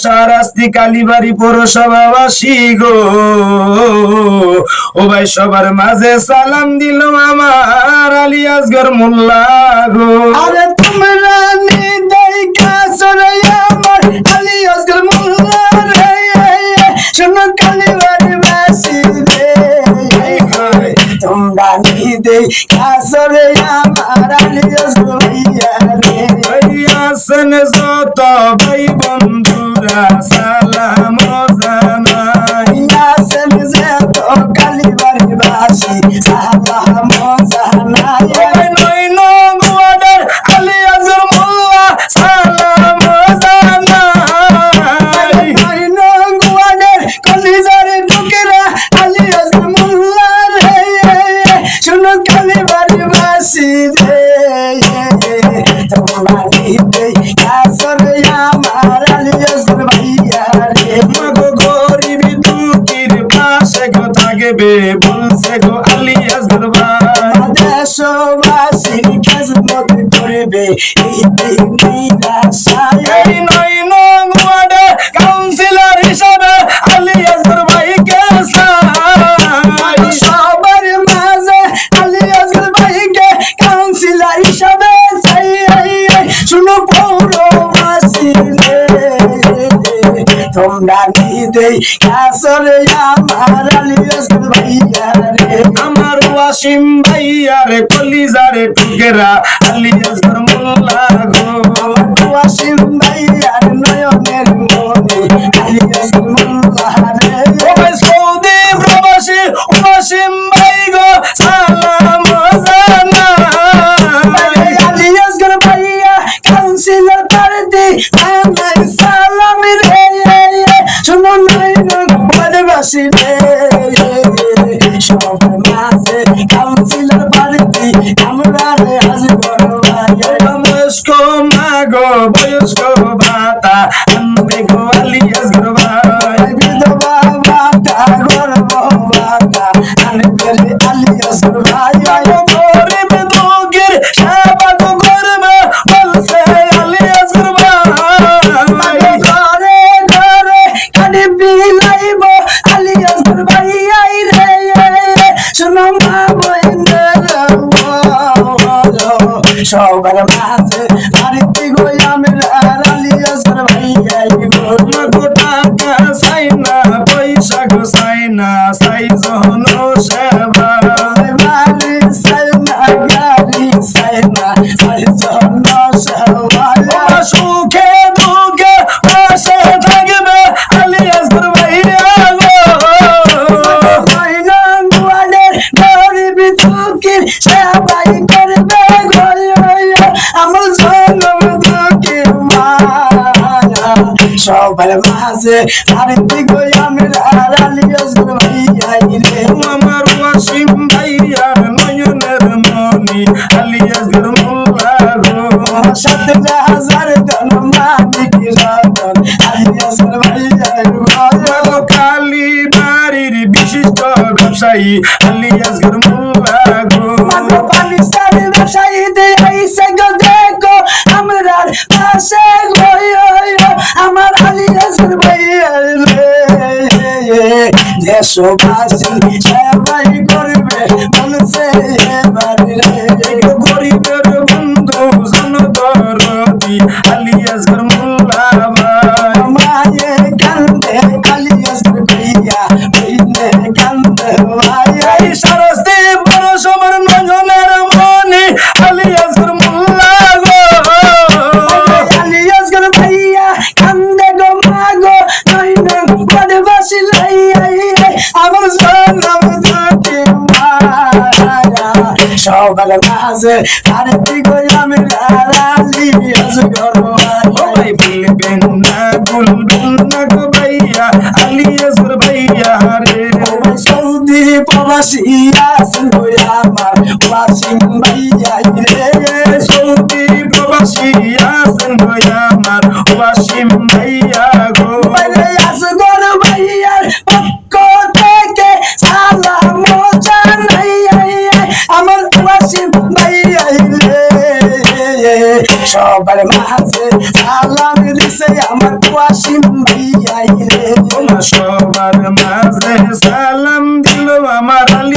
শাহরাস্তি কালীবাড়ি পৌরসভাবাসী গো, ও ভাই সবার মাঝে সালাম দিল আমার আলী আসগর মোল্লা গো। আরে তোমরা নিদাই কাছরে আমার আলী আসগর মোল্লা রে, শোনো কালীবাড়ি বাসী রে, তোমরা নিদাই কাছরে আমার আলী আসগর ভাইয়া রে। আসেন যত ভাই বন্ধুরা সালাম জানাই, আসেন যত কালীবাড়ি বাসী সালাম জানাই। নয় নং ওয়ার্ডের আলী আসগর মোল্লা সালাম জানাই, নয় নং ওয়ার্ডের কলিজার টুকরা আলী আসগর মোল্লা রে, শোনো কালীবাড়ি বাসী রে, তোমরা নিদাই কাছরে আমার আলী আসগর ভাইয়া রে। মাগো গরিব দুঃখীর পাশে গো থাকবে বলছে গো আলী আসগর ভাই। দেশবাসীর খেজমত করবে এই নিরাশায়, এই নয় নং ওয়ার্ডে কাউন্সিলর হিসাবে আলী আসগর ভাইকে চাই, সবার মাঝে আলী আসগর ভাইকে কাউন্সিলর হিসাবে চাই। শুনো পৌরবাসী রে, তোমরা নিদেই কাছরে আমার আলী আসগর ভাইয়া রে। আমার ওয়াসিম ভাইয়ারে কলিজারে টুকেরা আলী আসগর মোল্লা গো। ওয়াসিম ভাইয়ার নয়নের মনে আলী আসগর মোল্লা রে। ও ভাই সৌদি প্রবাসী ওয়াসিম ভাই গো সালাম জানাই, আলী আসগর ভাইয়া কাউন্সিলর প্রার্থী জানাই সালাম রে। শোনো নয়ন বাড়িবাসী রে, সব মাঝে কাউন্সিলর প্রার্থী আমরা রে আসগর ভাই। বয়স্ক মাগো বয়স্ক ভাতা আনবে গো আলী আসগর ভাই। বিধবা ভাতা গর্ভ ভাতা আনবে রে আলী আসগর ভাই। গরিব দুঃখীর সেবা গো করবে বলছে আলী আসগর ভাই। ঘরে ঘরে কানে বিলাইব আলী আসগর ভাইয়াই রে, শোনো মা বইনের সবার মাঝে বাড়িতে গই আমরা আলী আসগর ভাইয়াই গো। মাগো টাকা চাই না পয়সা গো চাই না চাই জন সেবা, বাড়ি চাই না গাড়ি চাই না চাই জন সবাই। সুখে দুঃখে পাশে থাকবে আলী আসগর ভাইয়া গো। নয় নং ওয়ার্ডের গরিব দুঃখীর সেবাই করবে গো, আমার জনম দুঃখীর মায়া। সবার মাঝে বাড়িতে গই আমরা আলী আসগর ভাইয়াই রে। আমার ওয়াসিম ভাইয়ার নয়নের মনি আলী আসগর মোল্লা গো। 7,000 ধন মানিক রতন আলী আসগর ভাইয়াই গো। মাগো কালীবাড়ির বিশিষ্ট ব্যবসায়ী আলী আসগর মোল্লা গো। মাগো পাকিস্তান ব্যবসায়ীতে আইসে গো দেখো আমরার পাশে গো, আমার আলী আসগর ভাইয়া রে। দেশবাসী সেবাই করবে বলছে এবার রে। গরিবের বন্ধু জনদরদি আলী আসগর মোল্লা ভাই। মায়ে কান্দে আলী আসগর ভাইয়া, বইনে কান্দে ভাই। এই শাহরাস্তি পৌরসভার নয়নের মনি আলী আসগর মোল্লা গো। আলী আসগর ভাইয়া কান্দে গো মাগো, নয়ন বাড়িবাসী লাইয়া আমার জনম দুঃখীর মায়া। সবার মাঝে বাড়িতে গই আমরা আলী আসগর ভাই। বলবেন না বলবেন না গো ভাইয়া আলী আসগর ভাইয়া রে। সৌদি প্রবাসী আছেন গো আমার ওয়াসিম ভাইয়া রে। সৌদি প্রবাসী আছেন গো আমার ওয়াসিম ভাইয়া গো। আসগর ভাইয়ার পক্ষ থেকে সালাম জানাই আমার ওয়াসিম ভাইয়া রে। সবার মাঝে সালাম দিছে আমার ওয়াসিম ভাই। ভাই রে সবার মাঝে সালাম দিল আমার আলী